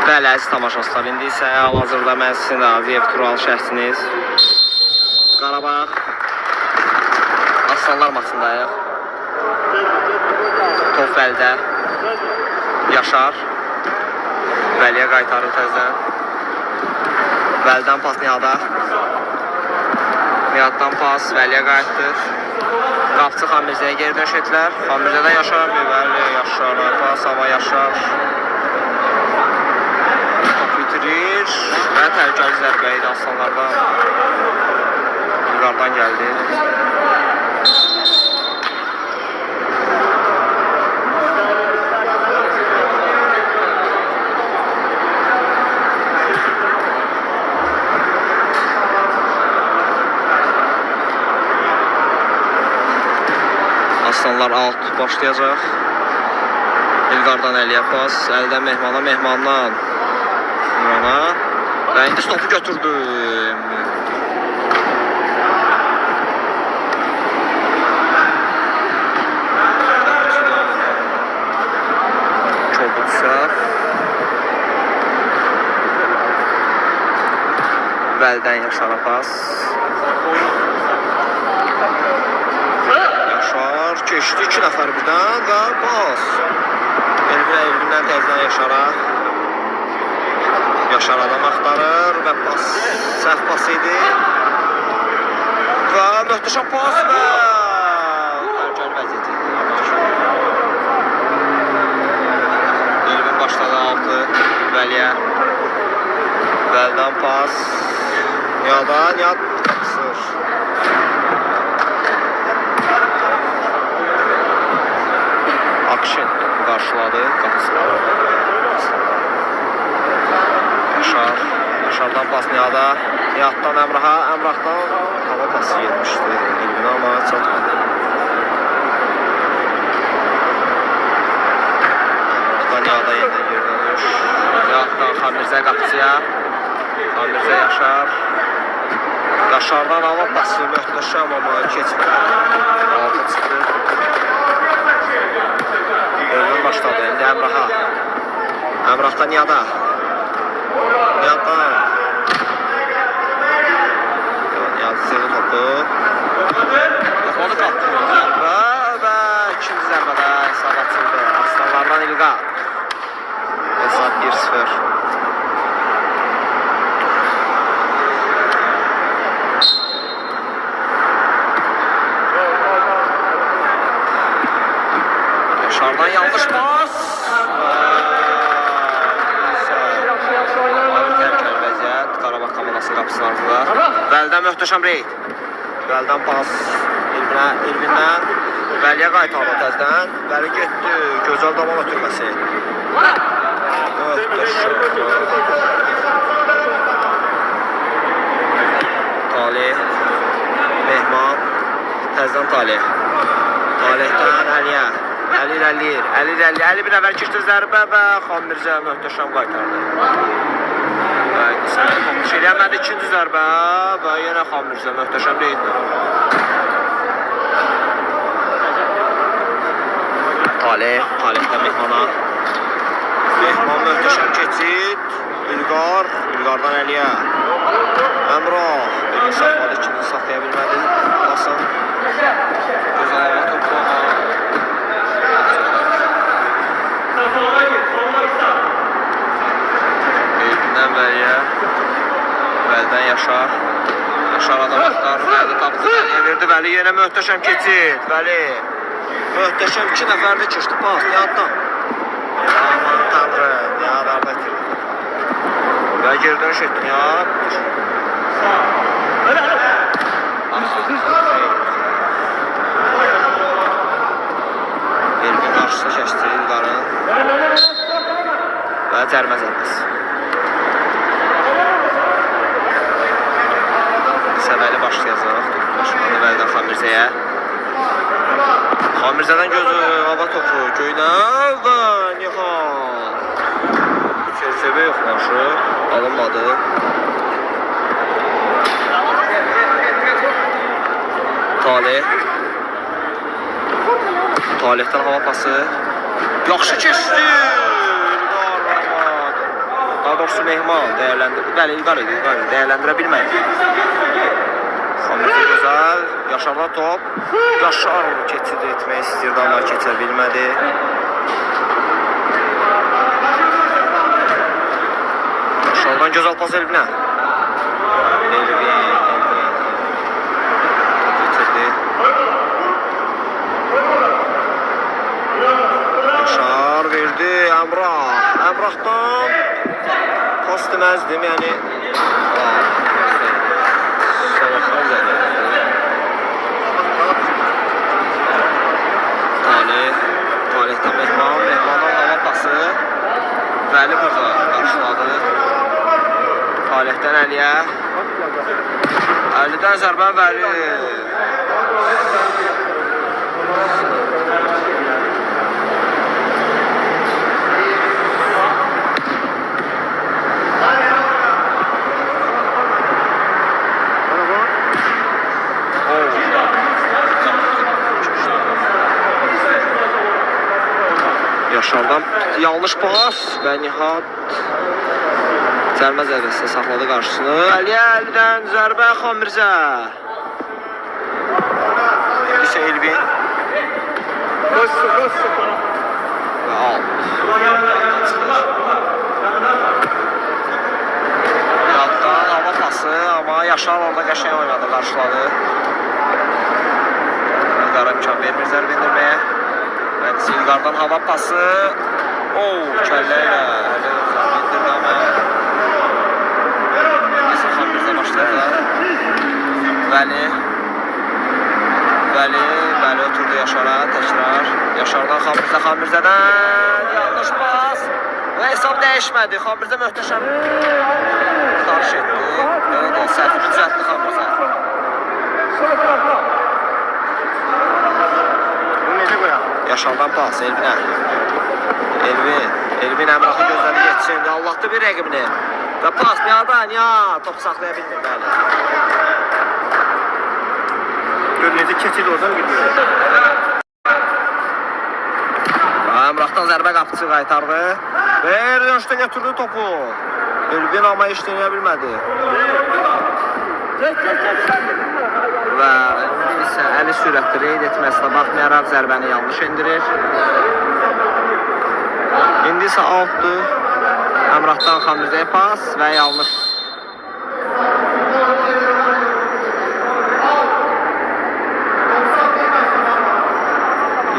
Bəli, əziz tamaşaçılar, indi isə hal-hazırda mən sizin də virtual şəxsiniz Qarabağ Aslanlar maçındayıq. Top Vəlidə, Yaşar Vəliyə qaytarır təzdən. Vəlidən pas Nihada, Nihaddan pas Vəliyə qayıtdır. Qapçı Xanmirzəyə geri dönüş etdilər. Xanmirzədən Yaşar, Vəli, Yaşar, pas hava Yaşar bitirir və təhlükəli zərbə idi Aslanlardan. Yukarıdan gəldi. Aslanlar alt başlayacaq. İlqardan Əliyə pas, əldən Mehmana, Mehmandan Mehmana və indi stopu götürdü. Çobutsa Vəlidən Yaşara pas. Keçdi 2 nəfər birdən və pas. Elvindən təzdən Yaşara. Yaşar adam axtarır və pas səhv pas idi. Və möhtəşəm pas və təhlükəli vəziyyət idi. Elvin başladı altı Vəliyə. Vəlidən pas. Niyad qapısır. Akşin qarşıladı, qapısı. Yaşardan pas Niyada, Niyaddan Əmraha, Əmrahdan hava pası yetmişdi Elvinə ama çatmadı. Əmrahdan Niyada yeniden geri dönüş. Niyaddan Xanmirzə qapısıya, Xanmirzə Yaşar. Yaşardan hava pası möhtəşəm ama keçmedi. Altı çıxdı. Elvin başladı, indi Əmraha. Əmrahdan Niyada. Niyaddan. Niyad sevdi topu. Topu qaptı. Və ikinci zərbədə hesab açıldı. Aslanlardan İlqar. Hesab 1-0. Yaşardan yanlış pas. Təhlükəli vəziyyət. Qarabağ komandasının qapısını aldılar. Vəlidən möhtəşəm reyd. Vəlidən pas Elvindən. Vəliyə qaytardı təzdən. Vəli getdi. Gözəl davam ötürməsi. Möhtəşəm. Talih. Mehman. Təzdən Talih. Talihdən Əliyə. Əli bir nəfər keçdi zərbə və Xanmirzə möhtəşəm qaytardı. Topuş eləyəmədi ikinci zərbə və yenə Xanmirzə möhtəşəm deyildi. Talihdən Mehmana. Mehman möhtəşəm keçid. İlqardan Əliyə. Əmrah. Birini saxladı, ikini saxlaya bilmədi. Basın. Gözəl hava toplama. Elvindən Vəliyə. Vəlidən Yaşar. Yaşar adam axtarır. Vəli tapdı. Vəliyə verdi. Vəli yenə möhtəşəm keçid. Vəli. Möhtəşəm 2 nəfərdə keçdi. Pas Niyaddan. Aman tanrı. Niyad arda itirdi. Və geri dönüş etdi Niyad. Elvin qarşısına keçdi İlqarın. Və cərmə zərbəsi. Səbəli başlayacaq. Başladı Vəlidən Xanmirzəyə. Xanmirzədən gözü hava topu. Göynəv və Nihal. Çerçevə yoxlaşı. Alınmadı. Talih. Talihdən hava pası. Yaxşı keçdi. Daha doğrusu Mehman değerlendirdi. Bəli, İlqar idi, değerlendirə bilmədi. Xamirza gözəl, Yaşardan top. Yaşar keçid etmək istəyirdi, amma keçə bilmədi. Yaşardan gözəl pas Elvinə. Elvin. Getirdi. Yaşar verdi, Əmrah. Əmrahdan pas deməzdim, yəni Talih'ten Mehman'dan hava pası Vəli burada qarşıladı. Talih'ten Əliyə. Əlidən zərbə Vəli. Yaşardan yanlış pas və Nihat cəlmə zərbəsində saxladı qarşısını. Əlidən zərbə Xamirzə. İsə Elvin. Və alt. Nihatdan hava pası, amma Yaşar orada qəşəng oynadı, qarşıladı. İlqara imkan vermir zərbə indirməyə. İlqardan hava pası. Kəllə ilə indirdi amma Neyse Xamirzə başlayacaq. Vəli ötürdü Yaşara, təkrar. Yaşardan Xamirzədən yanlış pas. Və hesab dəyişmədi. Xamirzə möhtəşəm qarşı etdi. Səhvini düzəltdi Xamirzə. Yaşardan pas Elvinə. Elvin Əmrahı gözləri geçsin. Allah'tı bir rəqibini. Və pas Nihatdan. Topu saxlaya bilmir. Görünəcək keçid oradan gidiyor. Əmrahdan zərbə qapıcı qaytardı. Və Erdoğan'da götürdü topu. Elvin amma heç deneyə bilmədi. Və isə əli sürətli reyd etməsinə baxmayaraq zərbəni yanlış endirir. İndi isə altdır. Əmrahdan Xamirzəyə pas və yanlış.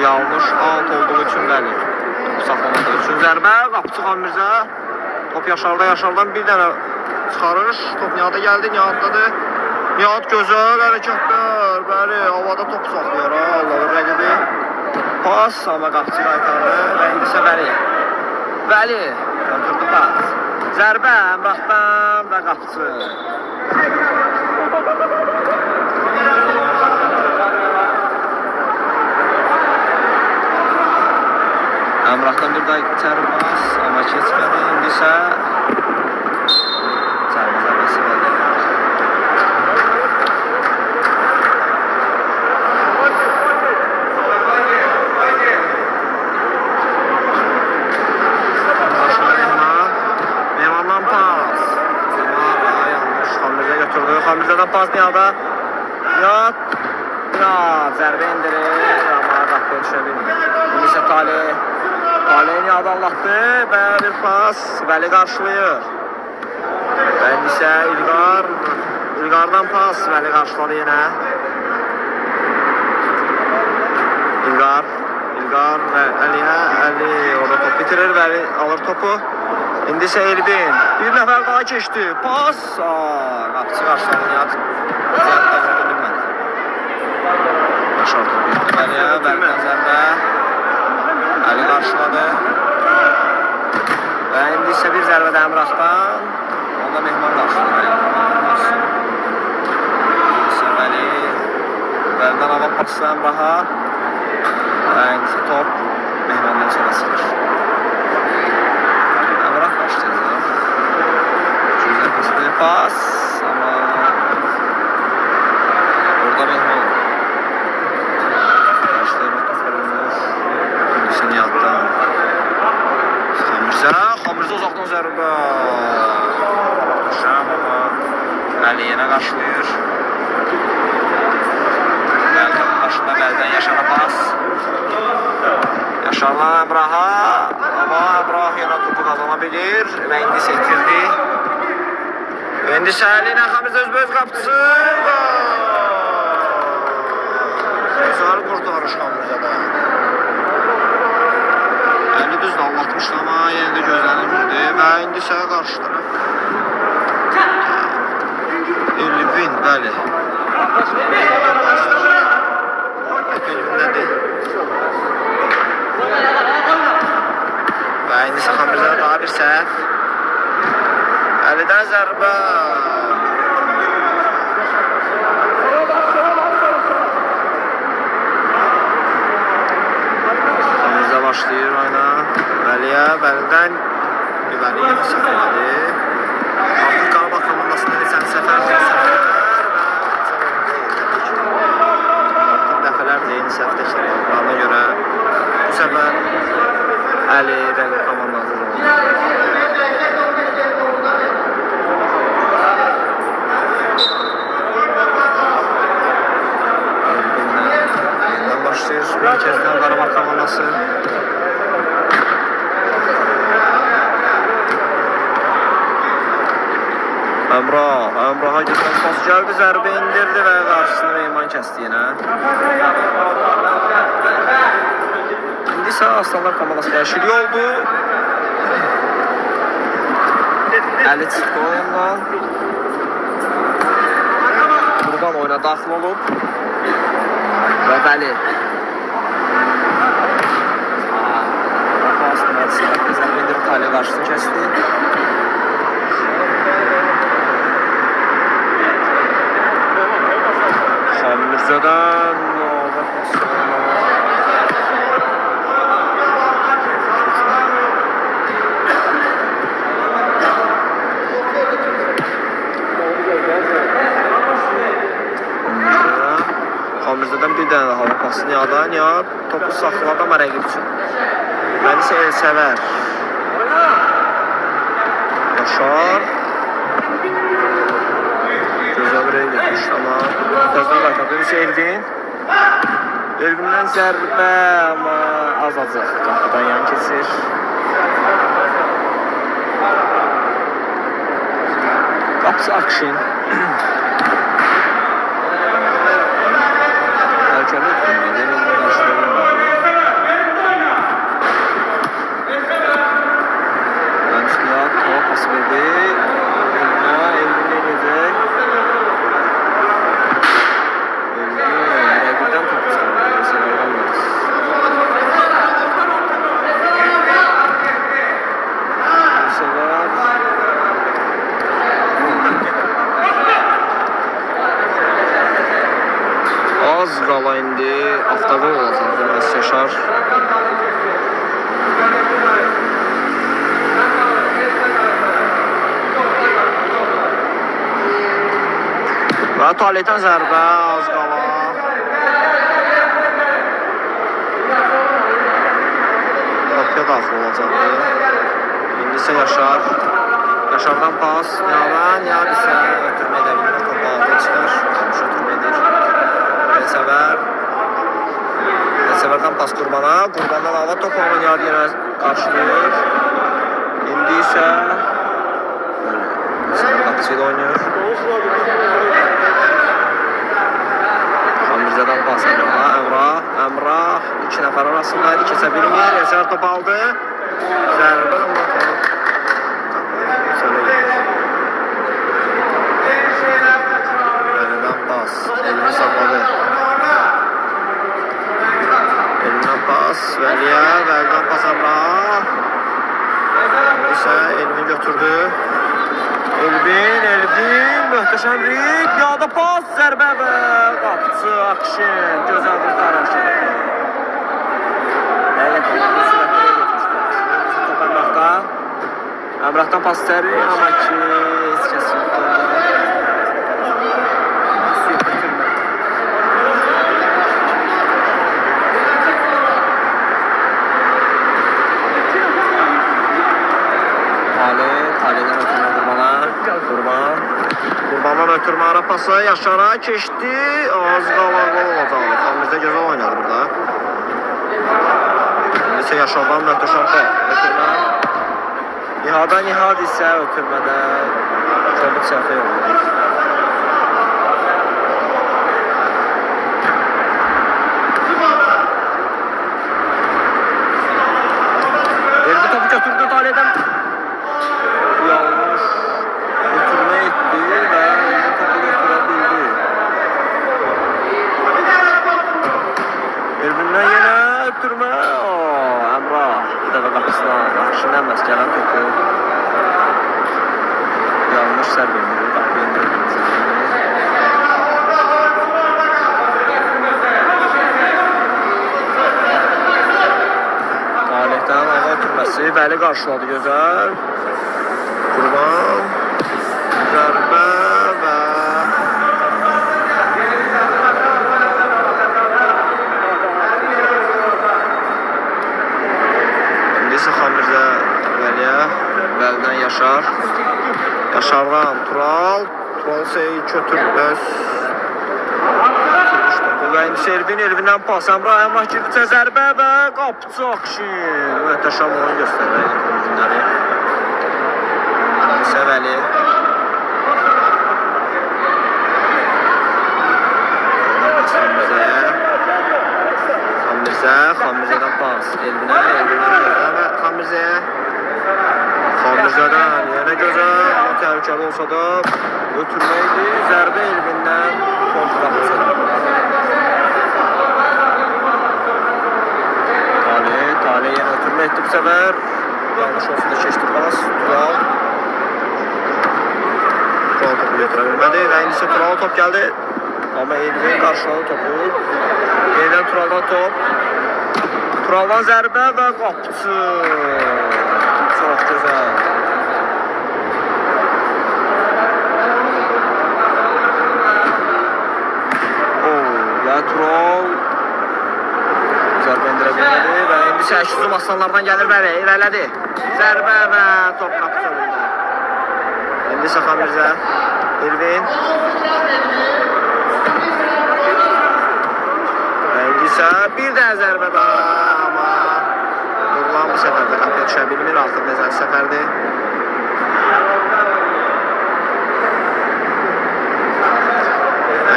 Yanlış alt olduğu üçün Vəli. Top saxlamadığı üçün zərbə. Qapıcı Xamirzə. Top Yaşardan bir dənə çıxarış. Top Nihat'a gəldi. Nihat'dadır. Nihat gözəl hərəkətlər. Bəli, havada top saxlayır. Allah'ın rəqibi. Pas amma qapıcı qaytardı. Və indi isə Vəli ötürdü pas. Zərbə Əmrahdan və qapıcı. Əmrahdan bir daha içəri pas amma keçmədi. İndi isə cəlmə zərbəsi gəldi. Xamirzədən pas Nihat'a. Nihat zərbə indirir amma qapıya düşə bilmir. İndi isə Talih Nihat'a Allah'tı və bir pas Vəli qarşılayır. Və indi isə İlqardan pas Vəli qarşıladı yenə. İlqar və Əli orada top bitirir, Vəli alır topu. İndi isə Elvin bir nəfər daha keçdi. Pas. Qapıcı qarşıladı Nihat. Yaşar topu etdi Vəliyə. Vəlidən zərbə. Əli qarşıladı. Və indi isə bir zərbə də Əmrahdan. Onda Mehman qarşıladı. Vəlidən hava pası Əmraha. Və indi isə top Mehmandan sonra sıxır. Pas ama orada Mehman başlayıp toparlanır. Şimdi Nihat'tan Xamirzə uzaqdan zərbə. Bəli, yenə qarşılayır. Bəli, başında Bəlidən Yaşara pas. Yaşardan Əmraha. Amma Əmrah yenə topu qazana bilir. Və indi setirdi. İndi Səhəlin Əxəmiz öz qapısı. Gözəl qurtarış Xəmirzədə. 50 düzdür, anlatmışdı amma yenə də gözlənilmirdi. Və indi isə qarşı tərəf. 50.000, bəli. Elvindədir. Və indi isə Xəmirzədə daha bir səhv. Əlidən zərbə. Xəmirzə başlayır oyuna. Bəliyə, Bəlidən Bəli yenə səhv elədi. Artıq Qarabağ komandasında neçən səfər Artıq dəfələrdir eyni səhv təkrarlandığına görə bu səfər Əli rəqib komandası başlayır. Bir kezdən Qarabağ komandası. Əmraha gözdən pas gəldi, zərbə indirdi və qarşısını Reyman kəsdi yenə. İndi isə Aslanlar komandası dəyişiklik oldu. Əli çıxdı oyundan. Qurban oyuna daxil olub. Və Bəli. Pas növbəsində zərbə indirdi, Taliyə qarşısını kəsdi. Xəmirzədən Xəmirzədən bir dənə hava pasını yadan ya topu saxladı amma rəqib üçün. Bəli isə Elsəvər. Yaşar. Gözəl bir el getmişdi amma təzdən qaytardı. Elvin. Elvindən zərbə amma azacaq. Qapıdan yan keçir. Qapısı Akşin. Hərkəli etmədi. Mənsiyat hava pası verdi. Elvin eləyəcək. Az qala indi avtoqol olacaq deməz Yaşar. Və Taliyədən zərbə az qala. Qapıya daxil olacaqdı. İndi isə Yaşar. Yaşardan pas. Yalan, ya isə ötürmək də bilmir. Topu aldı çıxır. Ötürmədir. Elsəvərdən pas Qurbana. Qurbandan ala top oynayan yenə qarşılayır. İndi isə qapısı ilə oynayır. Xəmirzədən pas Əmrah 2 nəfər arasındaydı, keçə bilmir. Elsəvər top aldı. Zərbə amma Bəlidən pas. Elini saxladı. Elindən pas Vəliyə. Vəlidən pas Əmraha. İsə Elvin götürdü. Elvin. Möhtəşəm rit. Yada pas. Zərbə və qapısı Akşin. Gözəl bir qaraş. Top Əmrahda. Əmrahdan pas içəri. Amma ki heç kəs yoxdur. Taliyədən ötürmə Qurbana. Qurban Yaşardan ötürmə ara pası. Yaşara keçdi. Az qala gol olacaqdı. Xamirdə gözəl oynadı burada. İndi isə Yaşardan möhtəşəm ötürmə. Nihad isə ötürmədə çabuk səhvə yolladı. Elbi topu götürdü Taliyədən. Yanlış ötürmə etdi və Elbi topu götürə bildi. Elbindən yenə ötürmə. Əmrah bir dəfə qapısına yaxşından məhz gələn topu yanlış sərb indirir. Qapı indirir. Talihdən ayağa ötürməsi. Vəli qarşıladı gözəl. Qurban. Zərbə və İndi isə Xamirzə Vəliyə. Vəlidən Yaşar. Yaşardan Tural. Tural Seyid götürdüz. Və indi Elvindən pas. Əmrah girdi zərbə və qapıcı Akşin. Möhtəşəm oyun göstərir. İndi isə Vəli. Xamirzədən pas. Elvindən və Xamirzəyə. Xamirzədən yenə gözəl. Təhlükəli olsa da ötürməkdir. Zərbə Elvindən kontraqçı. Talih yenə ötürmə etdi bu səfər. Yanlış olsun da keçdi pas. Tural. Tural topu götürə bilmədi və indi isə Tural top gəldi. Amma Elvin qarşıladı topu. Yenidən Turaldan top. Turaldan zərbə və qapıcı. Çox gözəl. Və Tural zərbə indirə bilmədi və indi isə Əşüzüm aslanlardan gəlir Vəli. İrələdi. Zərbə və top qapıcı önündə. İndi isə Xamirzə. Elvin. Bir də zərbə daha, amma vurulan bu səfərdə qapıya düşə bilmir, artıq nəzəli səfərdir.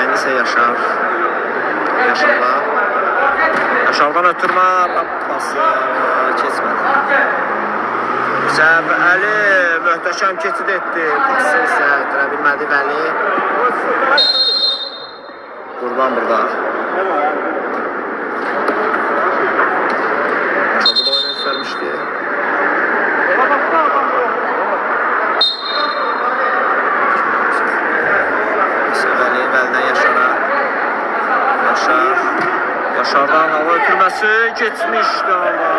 İndi isə Yaşar. Yaşardan ötürmə, pası keçmədi. Əli möhtəşəm keçid etdi, pası isə ötürə bilmədi Vəli. Qurban burada. Vermişti. Vəlidən Yaşara. Yaşardan hava ötürməsi geçmişdi ama.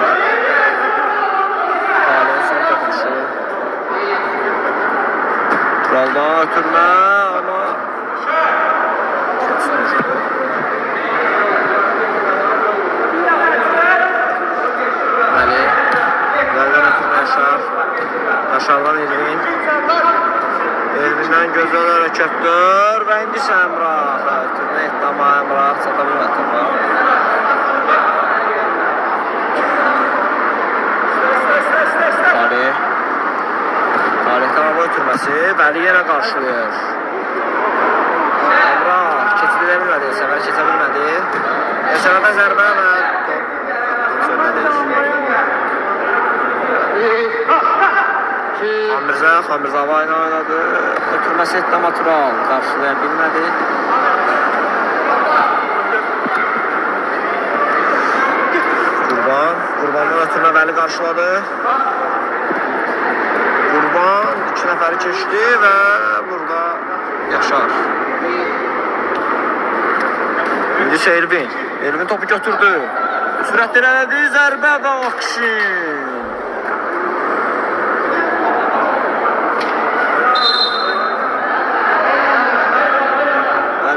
Talih'in son topunuşu. Turaldan ötürmə ama geçmişdi. Yaşardan Elvin. Elvindən gözəl hərəkətdir və indi isə Əmrah. Ötürmə etdi amma Əmrah çata bilmədi. Talihdən hava ötürməsi. Vəli yenə qarşılayır. Əmrah keçid edə bilmədi. Səfər keçə bilmədi. Yaşarada zərbə və top söylədi. Xamirzə hava ilə oynadı. Ötürməsi etdi amma Tural qarşılaya bilmədi. Qurbandan ötürmə Vəli qarşıladı. Qurban 2 nəfəri keçdi və burada Yaşar. İndi isə Elvin. Elvin topu götürdü. Sürətlə elədi. Zərbə və Akşin.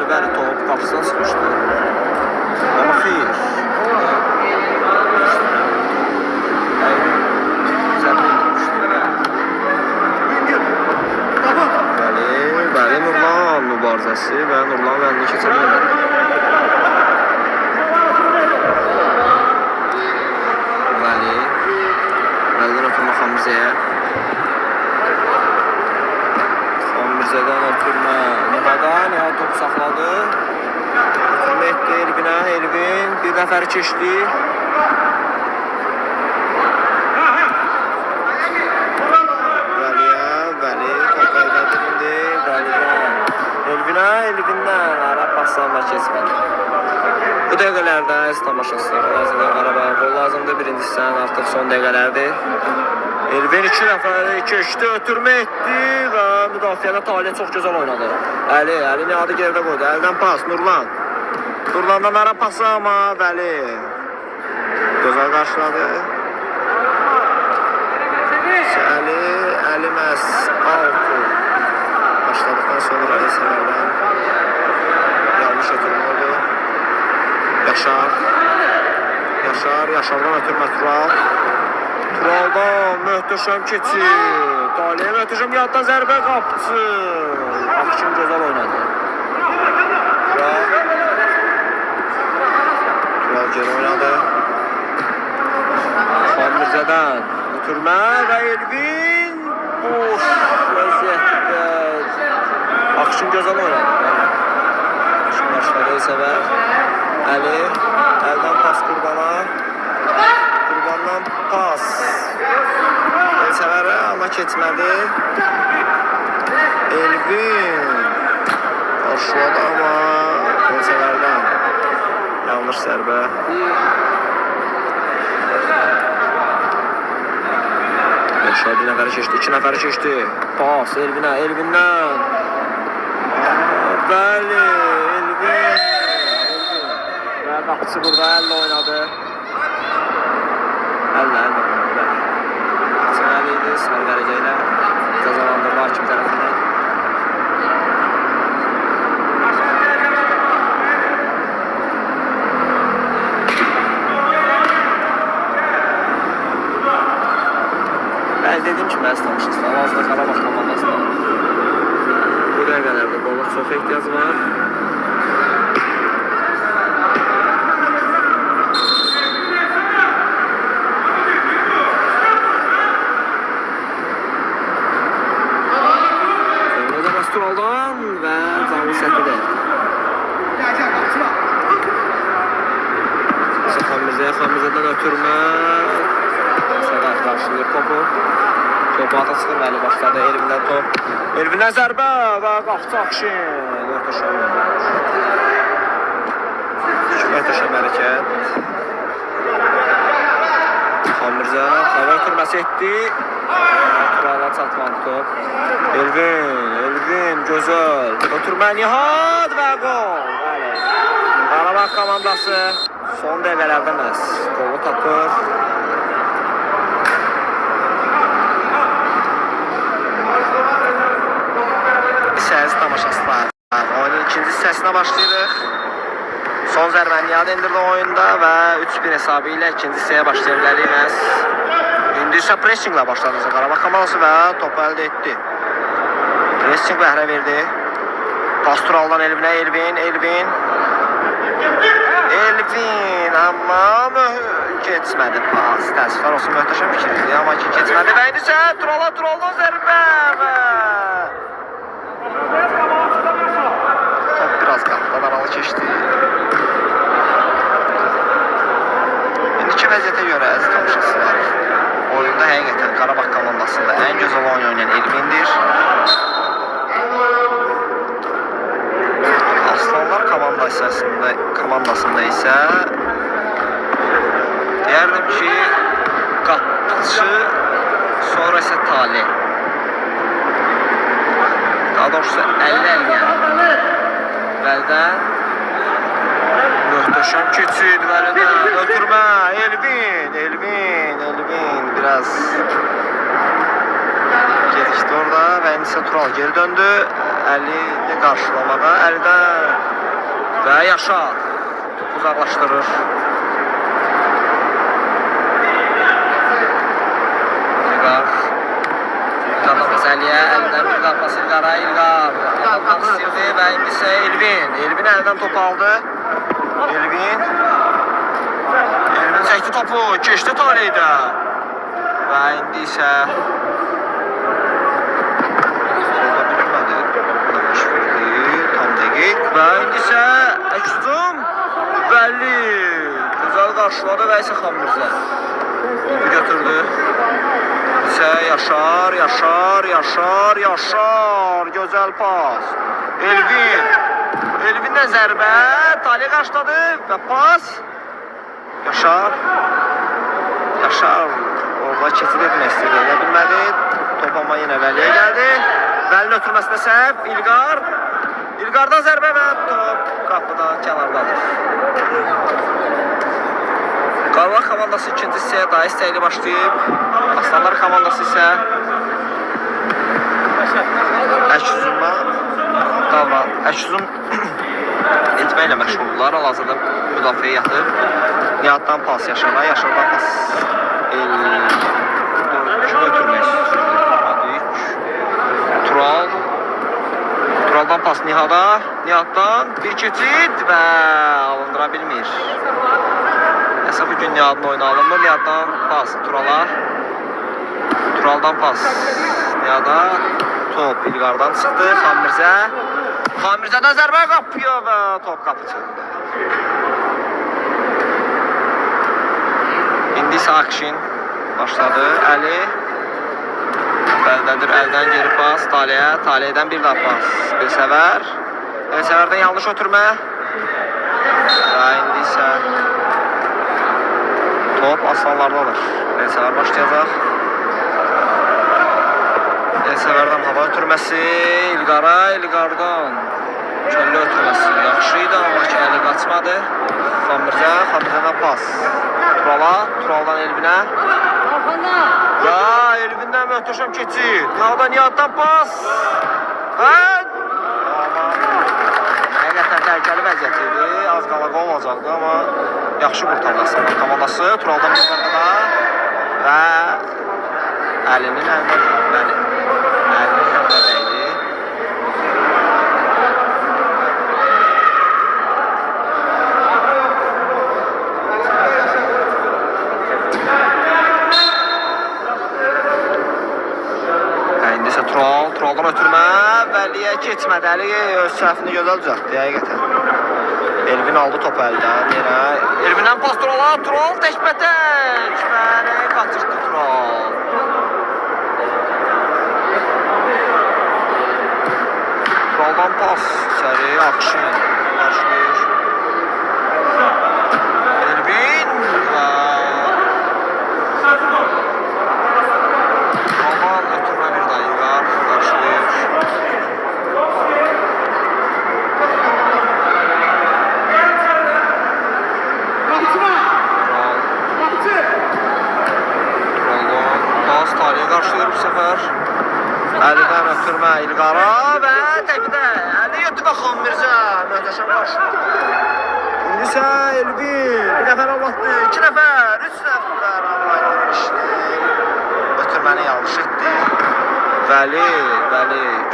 Bəli top qapısına sıxışdı. Amma xeyr. Bəli Nurlan. mübarizəsi və Nurlan əlini keçə bilmədi. Vəlidən ötürmə Xanmirzəyə. Xanmirzədən ötürmə Nihadan. Nihad topu saxladı. Ötürmə etdi Elvinə. Elvin bir nəfəri keçdi. Elvindən ara paslarla keçmədi. Bu dəqiqələrdə əziz tamaşaçılar, Azərbaycan Qarabağ gol lazımdır. Birinci hissənin artıq son dəqiqələrdir. Elvin 2 nəfəri keçdi, ötürmə etdi və müdafiədə Talih çox gözəl oynadı. Əli Nihadı geridə qoydu. Əldən pas Nurlan. Nurlandan ara pası amma Vəli gözəl qarşıladı. Əli məhz altı başladıqdan sonra Əsələrdən yanlış ötürmə oldu. Yaşardan ötürmə Tural. Turaldan möhtəşəm keçid. Talih möhtəşəm yaddan zərbə qapçı. Akşin gözəl oynadı. Tural geri oynadı. Xanmirzədən ötürmə və Elvin boş vəziyyətdə. Akşin gözəl oynadı. Akşin başladı Elsəvər. Əli əldən pas Qurbana. Qurbandan pas Elsəvərə amma keçmədi. Elvin qarşıladı amma Elsəvərdən yanlış zərbə. Yaşar bir nəfəri keçdi, 2 nəfəri keçdi. Pas Elvindən. Bəli, Elvin. Və qapıcı burada əllə oynadı. Əllə oynadı. Çəməli idi, sarı dərəcəylə cəzalandırma hakim tərəfindən. Mən dedim ki, məz tanışırsın, Azda Qarabağ komandasında bu dəqiqələrdə qola çox ehtiyac var. Önədə bas Turaldan və canlı səhvədə. Xanmirzədən ötürmə. Səqat qarşılayır topu. Topu ata çıxır, Vəli başladı, Elvindən top. Elvindən zərbə və qapçı Akşin. Möhtəşəm hərəkət. Xanmirzə hava ötürməsi etdi. Turala çatmadı top. Elvin gözəl. Ötürmə Nihad və qol. Qarabağ komandası son dəqiqələrdə məhz qolu tapır. Əziz tamaşaçılar, oyunun ikinci hissəsinə başlayırıq. Son zərbəni Nihadı endirdi oyunda və 3-1 hesabı ilə ikinci hissəyə başlaya bilərik məhz. İndi isə pressinglə başladı Qarabağ komandası və topu əldə etdi. Pressing bəhrə verdi. Pas Turaldan Elvinə, Elvin amma keçmədi pas. Təəssüflər olsun, möhtəşəm fikirdir, amma ki keçmədi və indi isə Turaldan zərbə və top biraz qapıdan aralı keçdi. İndiki vəziyyətə görə əziz tamaşaçılar, oyunda həqiqətən Qarabağ komandasında ən gözəl oynayan Elvindir. Aslanlar komandasında isə deyərdim ki, qapıcı, sonra isə Talih. Daha doğrusu 50-50 Vəlidən möhtəşəm keçid Vəlidən ötürmə Elvin biraz gecikdi orada və indi isə Tural geri döndü. Əlini qarşılamağa Əlidən və Yaşar topu uzaqlaşdırır. Əliyə, Əlidən bir daha pas İlqara, İlqar. Almaq istəyirdi və indi isə Elvin. Elvin əldən top aldı. Elvin çəkdi topu, keçdi Taleydə. Və indi isə tam dəqiq. Və indi isə Əksuzum Vəli gözəl qarşıladı və isə Xanmirzə topu götürdü. İsə Yaşar, Yaşar, Yaşar, Yaşar. Gözəl pas. Elvinlə zərbə. Taley qarşıladı və pas. Yaşar. Yaşar orada keçid etmək istəyirdi. Edə bilmədi. Top amma yenə Vəliyə gəldi. Vəlinin ötürməsində səhv. İlqar. İlqardan zərbə və top qapıdan kənardadır. Qarabağ komandası ikinci hissəyə daha istəkli başlayıb. Aslanlar komandası isə Əksuzunla Əksuzun etməklə məşğuldurlar. Hal-hazırda müdafiəyə yatıb. Nihatdan pas Yaşara, Yaşardan pas kim ötürmək Tural. Turaldan pas Nihada. Nihatdan bir keçid və alındıra bilmir. Nəsə bugün Nihadın oyuna alınmır. Nihaddan pas Turala. Turaldan pas Nihada. Top İlqardan çıxdı. Xanmirzə. Xanmirzədən zərbə qapıya və top qapı çıxdı. İndi isə Akşin başladı. Əli Bəldədir, əldən geri pas Taleyyə. Taleydən bir daha pas Elsəvərdən yanlış ötürmə. Və indi isə top Aslanlardadır. Elsəvər başlayacaq. Elsəvərdən hava ötürməsi İlqara, İlqardan kəllə ötürməsi yaxşı idi, amma ki əli qaçmadı. Xanmirzədən pas Turala, Turaldan Elvinə. Və Elvindən möhtəşəm keçid. Nihatdan pas. Həqiqətən təhlükəli vəziyyət idi. Az qala qol olacaqdı, amma yaxşı qurtardı Aslanlar komandası. Turaldan müqarqada və Əlinin əlində dəydi. Turaldan ötürmə, Vəliyə keçmədi. Əli öz səhvini gözəl düzəltdi, həqiqətən. Elvin aldı topu əldən yenə. Elvindən pas Turala, Tural təkbətək. Və nəyə qaçırdı Tural? Turaldan pas içəri, Akşin başlayır. Elvin və Turaldan ötürmə bir daha İlqar başlayır. Turaldan pas Taleyyə qarşılayır bu səfər. Əlidən ötürmə İlqara və təkdə Əli yetdi və Xanmirzə möhtəşəm qarşıladı. İndi isə Elvin bir nəfər allatdı, 2 nəfər, 3 nəfər allatmışdı. Ötürməni yanlış etdi. Vəli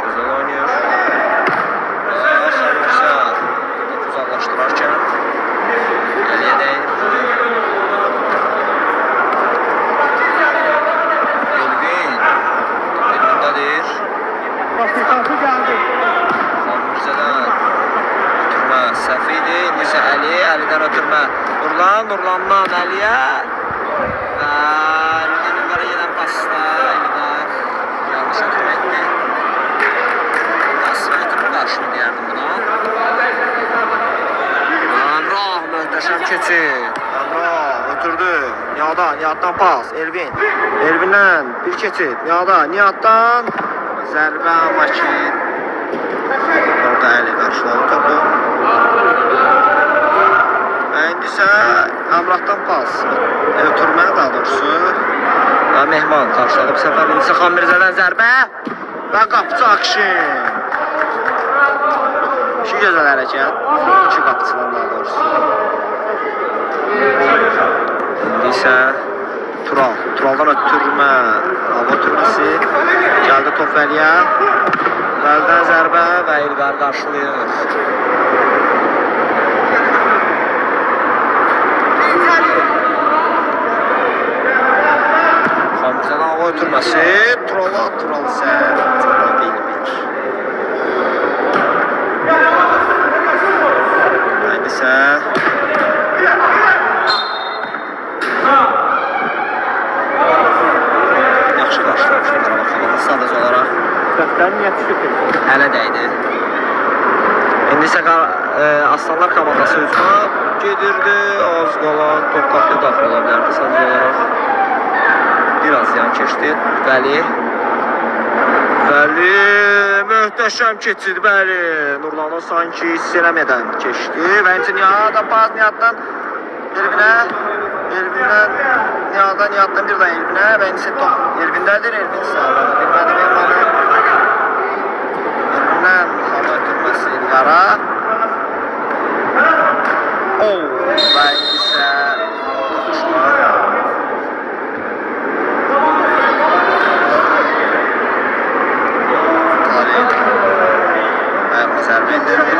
gözəl oynayır. Xanmirzə uzaqlaşdırarkən Əliyə deyir. Elvindədir. Xanmirzədən ötürmə səhv idi. İndi isə Əlidən ötürmə Nurlandan Əliyə və Əlidən İlqara gedən pasda İlqar yanlış ötürməkdir. Nasıl ötürmə qarşını deyərdim buna. Əmrah möhtəşəm keçid. Əmrah ötürdü. Nihatdan pas Elvindən bir keçid. Nihatdan zərbə amma ki orada Əli qarşıladı topu. Və indi isə Əmrahdan pas ötürmə daha doğrusu və Mehman qarşıladı bu səfər. İndi isə Xanmirzədən zərbə və qapıcı Akşin. İki gözəl hərəkət. İki qapıcıdan daha doğrusu. İndi isə Tural. Turaldan ötürmə. Hava ötürməsi. Gəldi top Vəliyə. Vəlidən zərbə və İlqar qarşılayır. Xamizədən hava ötürməsi. Tural isə çala bilmir. İndi isə yaxşı qarşılamışdı Qarabağ komandası sadəcə olaraq. Dəftərin niyyəti şükür. Hələ dəydi. İndi isə Aslanlar komandası hücuma gedirdi. Az qala top qapıya daxil ola bilərdi sadəcə olaraq. Biraz yan keçdi. Vəli möhtəşəm keçid Vəli. Nurlanı sanki hiss eləmədən keçdi. Və Nihatda pas Nihatdan Elvinə. Elvindən Nihatdan bir daha Elvinə. Və indi top Elvindədir. Elvin sağladı. Bilmədi Elvanı. Elvindən hava ötürməsi İlqara. Və indi isə toqquşma. Zərbə indirdi.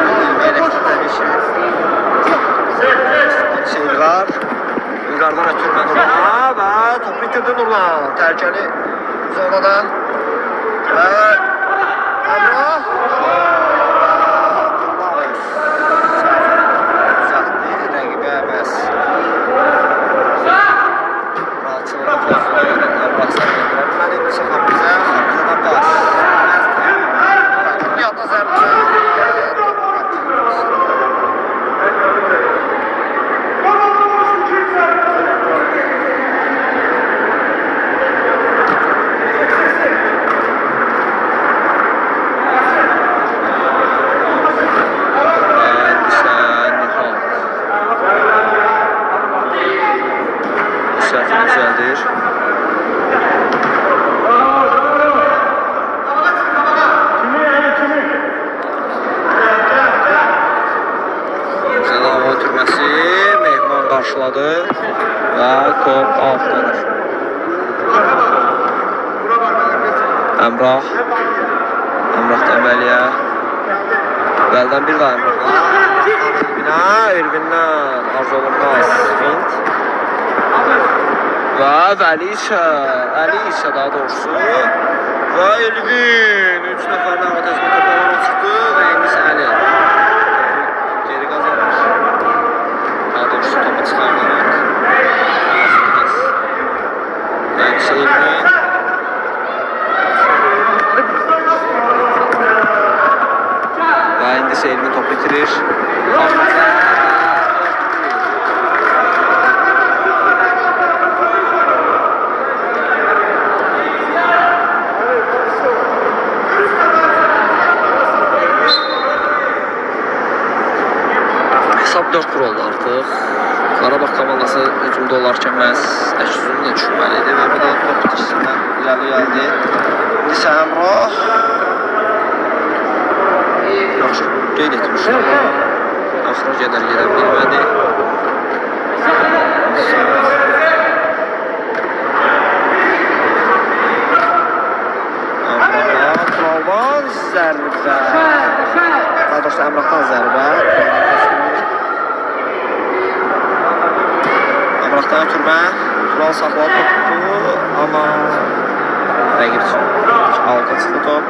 İlqar. İlqardan ötürmə Nurlan'a və top bitirdi Nurlan. Tərkəli zonada. Və Əmrah. Düzəltdi. Rəqibə məhz. Ralçılıqda pozduğuna görə Əmrah sərb edirə bilmədi. İndi isə Xamizədən pas. Nihatda zərbə. Güzeldir. Güzel hava ötürməsi Mehman qarşıladı və top altdadır. Əmrah. Əmrahdan Vəliyə. Vəlidən bir daha Əmrah. Elvindən arzu olunmaz. Fint. Və Vəli isə daha doğrusu və Elvin 3 nəfərlə hava təzmin toplanan çıxdı və indi isə Əli geri qazanır. Daha doğrusu topu çıxarlaraq və indi isə Elvin və indi isə Elvin top bitirir. Hesab 4-1 oldu artıq. Qarabağ komandası hücumda olarkən məhz əks-yüzünü də düşünməli idi və bu da top bitişindən irəli gəldi. İndi isə Əmrah yaxşı qeyd etmişdi. Axıra qədər gedə bilmədi. Əmrah Turaldan zərbə. Daha doğrusu Əmrahdan zərbə. Əmrahdan ötürmə. Tural saxladı topu, amma rəqib üçün alta çıxdı top.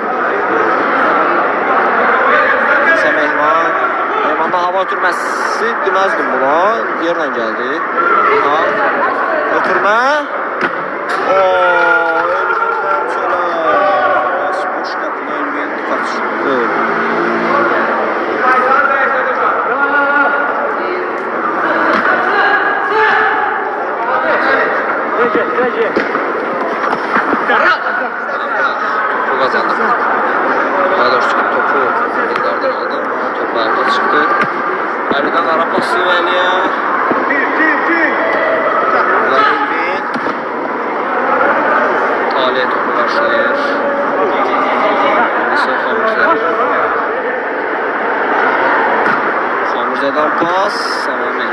İsə Mehmanda hava ötürməsi deməzdim buna. Yerlə gəldi. Ötürmə. Elvindən çölə. Boş qapını Elvin qaçdı. Topu kazandı. Daha doğrusu topu İlqardan aldı. Topu alta çıxdı. Əlidən ara pası Vəliyə. Elvin. Taliyə topu qarşılayır. İsə Xamizə. Xamizədən pas. Samami.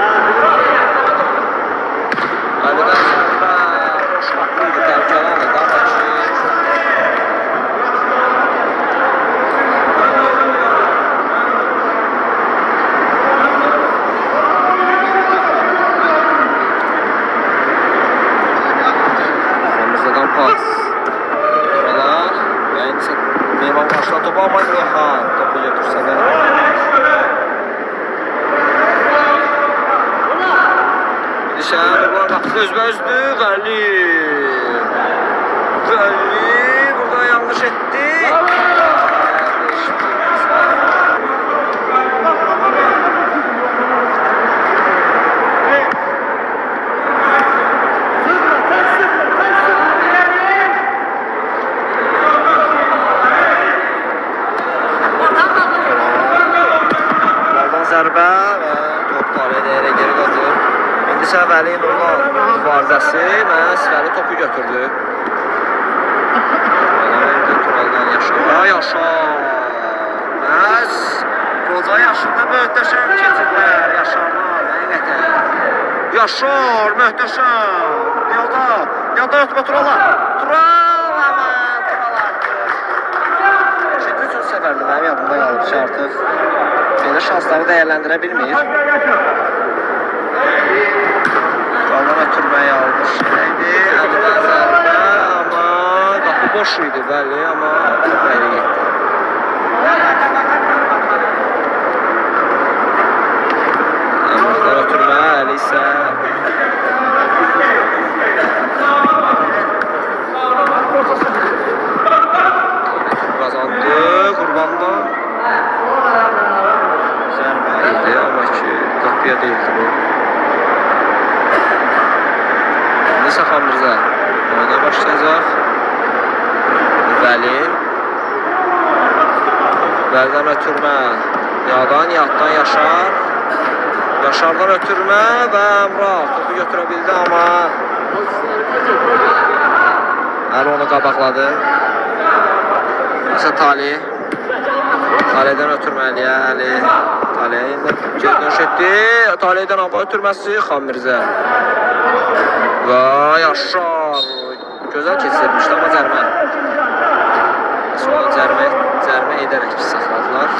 Əlidən zərbə. Boş Orhan karşıdan topu ama Nihan topu götürsə də. Dişən Nurlan qapısı özbə-özdür. Vəli burada yanlış etdi. Zərbə və top Taliyyə yerə geri qazır. İndi isə Vəli Nurlan mübarizəsi məhz Vəli topu götürdü. Verdi Turaldan Yaşara. Yaşar məhz qoca yaşında möhtəşəm keçirlər Yaşardan həqiqətən. Yaşar möhtəşəm. Niyada ötmə Turala. Tural həmən Tural artıq. İkinci üçün səfərdir mənim yadımda qalıbdır artıq. Belə şansları dəyərləndirə bilmir. Qaldan ötürməyi almış idi. Əlidən zərbə, amma qapı boş idi, bəli, amma top əli getdi. Qaldan ötürmə, Əli isə qazandı Qurbandan. Amma ki, qapıya deyildi bu. İndi Səxan Mirzə oyuna başlayacaq. Vəlidən ötürmə. Nihatdan Yaşar. Yaşardan ötürmə və Əmrah topu götürə bildi, amma Əli onu qabaqladı. İsə Taliyədən ötürməliyə Əli. Taliyyə indi geri dönüş etdi. Taliyədən hava ötürməsi Xan Mirzə. Və Yaşar. Gözəl keçirmişdi, amma cərmə. Sonra cərmə edərək saxladılar.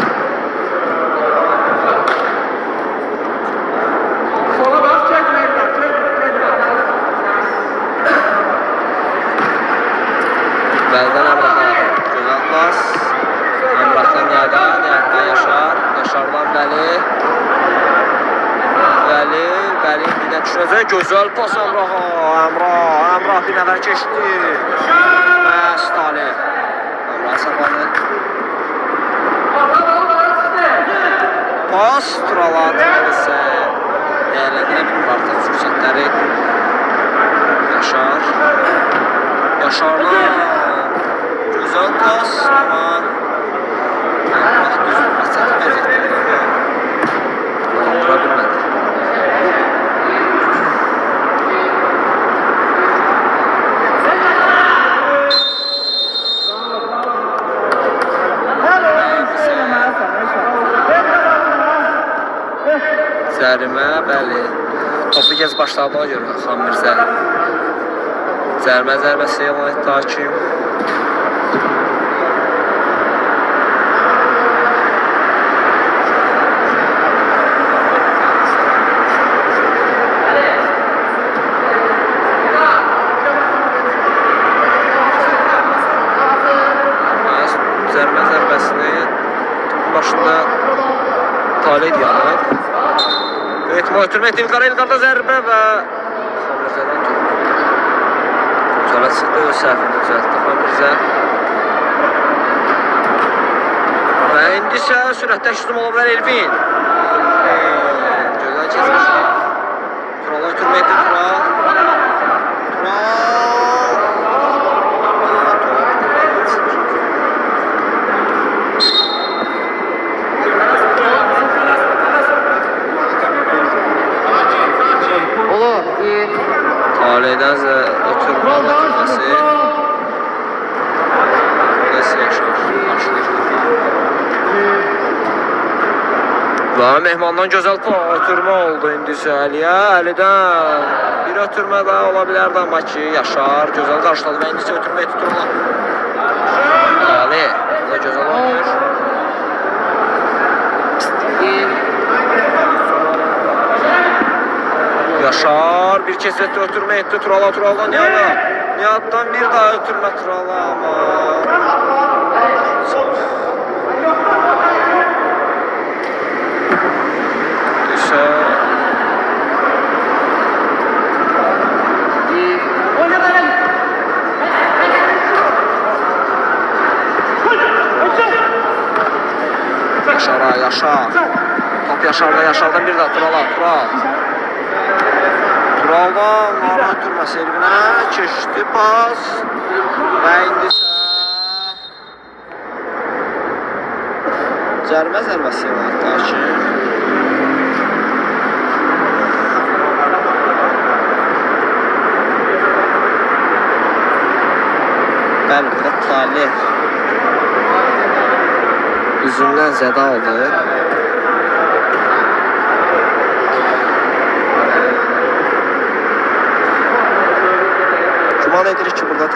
Vəlidən Əmraha. Gözəl pas. Əmrahdan Niyaddan Yaşar. Yaşardan Vəli indi düşəcək. Gözəl pas Əmraha. Əmrah bir nəfər keçdi. Məhz Taliyyə. Əmrah saxladı. Pas Turala atılırsa dəyərləndirə bilmir artıq fürsətləri. Yaşardan gözəl pas, amma Əmrah düzgün pas çəkməyəcəkdir. Dura bilmədi. Cərimə, bəli. Topu gez başladığına görə Xan Mirzə. Zərbəsi elan etdi hakim. Zərbəsini başında Taliyyə yanıb. Ehtimal ötürmə etdi İlqarda zərbə və Xan Mirzədən topu. Sonra çıxdı, öz səhvini düzəltdi Xan Mirzə. Və indi isə sürətdən hücum ola bilər Elvin. Gözəl keçmişdi. Turala ötürmə etdi Tural. Taliyədən ötürməsi. Nəsə Yaşar başlayır. Və mehmandan gözəl ötürmə oldu indi isə Əliyə. Əlidən bir ötürmə daha ola bilərdi, amma ki Yaşar gözəl qarşıladı və indi isə ötürmə etdi Turala. Taliyyə da gözəl oynayır. Yaşar bir kesetdi ötürmə etdi Turaldan Niyaddan bir daha ötürmə Turala, amma Yaşar. Top Yaşar'da, Yaşar'dan bir daha Tural'a, Tural. Tural'dan narahat durması eline keçdi pas. Və indi isə cərimə zərbəsi var ki. Bəli, burada Talih üzündən zədə aldı. Güman edirik ki, burada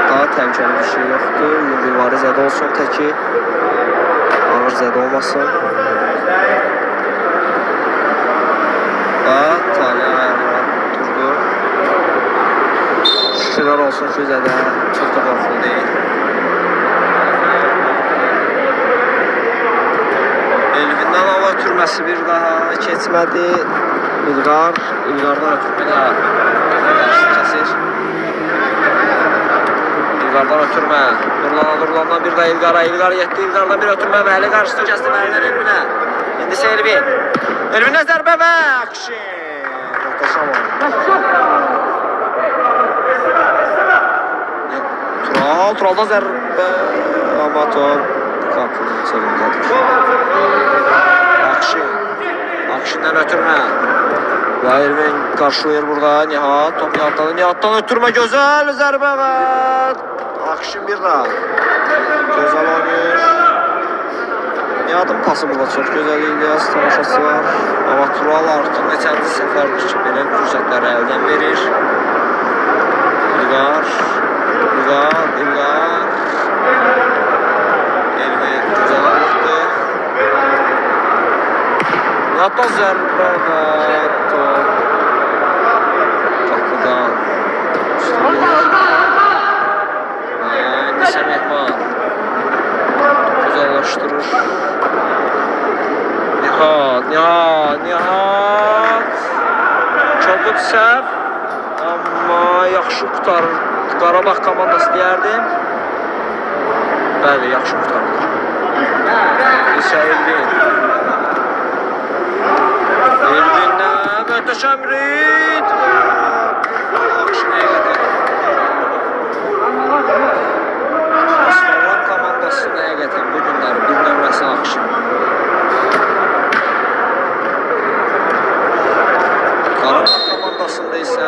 daha təhlükəli bir şey yoxdur. Yumruları zədə olsun təki. Ağır zədə olmasın. Və Talih ayağına durdu. Şükürlər olsun ki, zədə çox da qorxulu deyil. Elvindən hava ötürməsi bir daha keçmədi. İlqardan ötürmə kəsir. İlqardan ötürmə. Durulandan bir daha İlqara. İlqar yetdi. İlqardan bir ötürmə və Əli qarşısına kəsdi Vəlilər Elvinə. İndi isə Elvin. Elvinə zərbə və Akşin. Muhteşem oldu. Turaldan zərbə. Amma top qapının çevindədir. Akşindən ötürmə. Və Elvin qarşılayır burada. Nihat. Top Nihat'dan. Nihat'dan ötürmə. Gözəl zərbə və Akşin bir daha. Gözəl oynayır. Nihat'ın pası burada çox gözəl İlyas. Tamaşası var. Amma Tural artıq neçənci səfərdir ki, belə fürsətləri əldən verir. İlqar. Elvin gözəl alırdı. Nihat'dan zərbə və top qapıdan Nisə Mehman güzəlləşdirir. Nihat Çabuk səhv, amma yaxşı qutarır. Qarabağ komandası deyərdim. Bəli, yaxşı qutarır. İsə Elvin. Elvin'dən möhtəşəm rit. Akşin həqiqətən. Aslan komandası həqiqətən bu günlər bir nömrəsi Akşin. Qarabağ komandasında isə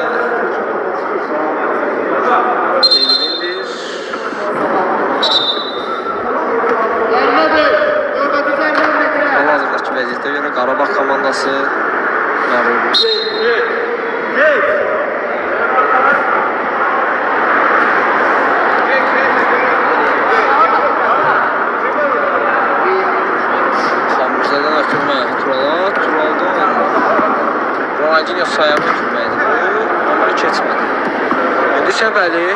Elvin'dir. Hal-hazırdakı vəziyyətə görə Qarabağ komandası məğlub. Xamrızədən ötürmə Turaldan. Ronaldinho sayaq ötürməydi bu, amma keçmədi. İndi isə Vəli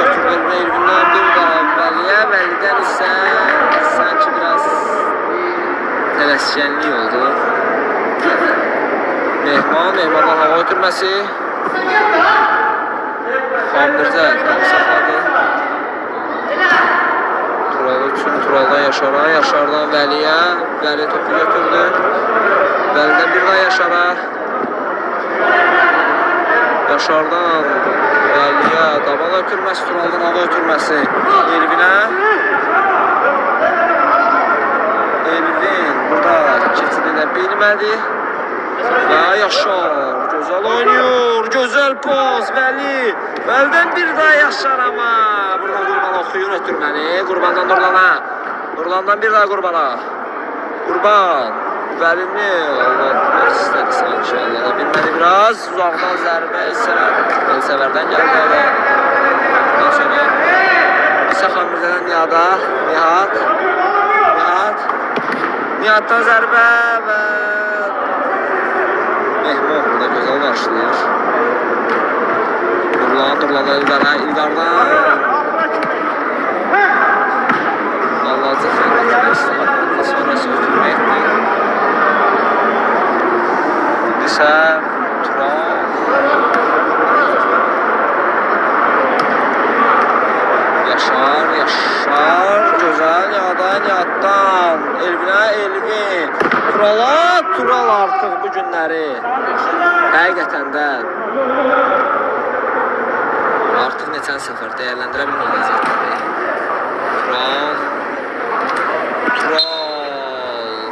ötürmə Elvin'dən bir daha Vəliyə. Vəlidən isə sanki biraz tələskənlik oldu. Mehmandan hava ötürməsi. Xamrızə tam saxladı. Turaldan Yaşara, Yaşardan Vəliyə. Vəli topu götürdü. Vəlidən bir daha Yaşara. Yaşardan Vəliyə daban ötürməsi, Turaldan hava ötürməsi Elvinə. Elvin burada keçid edə bilmədi. Və Yaşar gözəl oynayır, gözəl poz Vəli. Vəlidən bir daha Yaşar amma burada Qurban oxuyur ötürməni. Qurbandan Nurlandan bir daha Qurbana. Qurban Vəlini Allah istədi sanki, Allah bilmədi biraz. Uzaqdan zərbə isə Elsəvərdən gəldi. Ondan sonra İsa Xamrızədən Nihatdan zərbə və Mehman burada gözəl qarşılayır. Nurlan İlqardan Allah'ın fərqətini sonrası ötürməkdir. İndi Tural Yaşar gözəl Nihatdan. Elvinə Elvin. Tural artıq bu günləri. Həqiqətən də. Artıq neçən səfər dəyərləndirə bilməyəcək. Tural.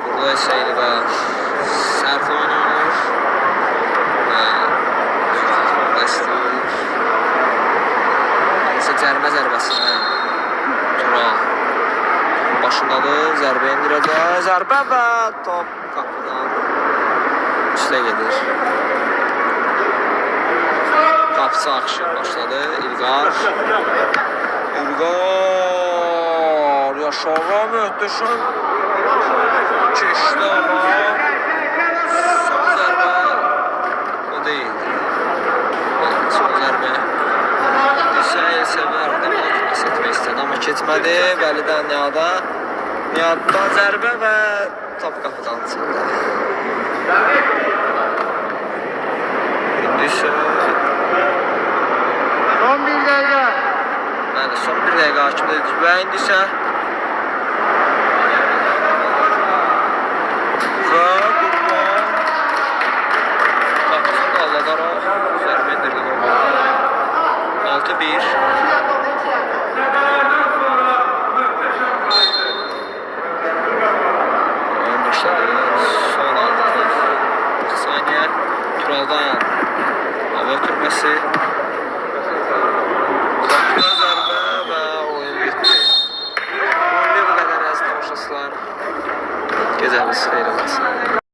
Burada isə İlqar. Sərf oynanır. Cərimə zərbəsinə Tural başındadır, zərbə indirəcək, zərbə və top qapıdan üstə gedir. Qapısı akışı başladı, İlqar Yaşara möhtəşəm keçdi ama son zərbə o deyildi. Son zərbə Sevərdim, atmas etmək istədi, amma keçmədi. Vəlidən Nihatdan zərbə və top qapıdan çıxdı. İndi isə Son bir dəqiqə. Bəli, son bir dəqiqə hakim edici və indi isə qapısını da alladaraq zərbə indirdi. 6-1 son 6 saniye Turaldan hava ötürməsi Qapıya zərbə və oyun bitdi. Bu qədər əziz tamaşaçılar, gecəniz xeyir olsun.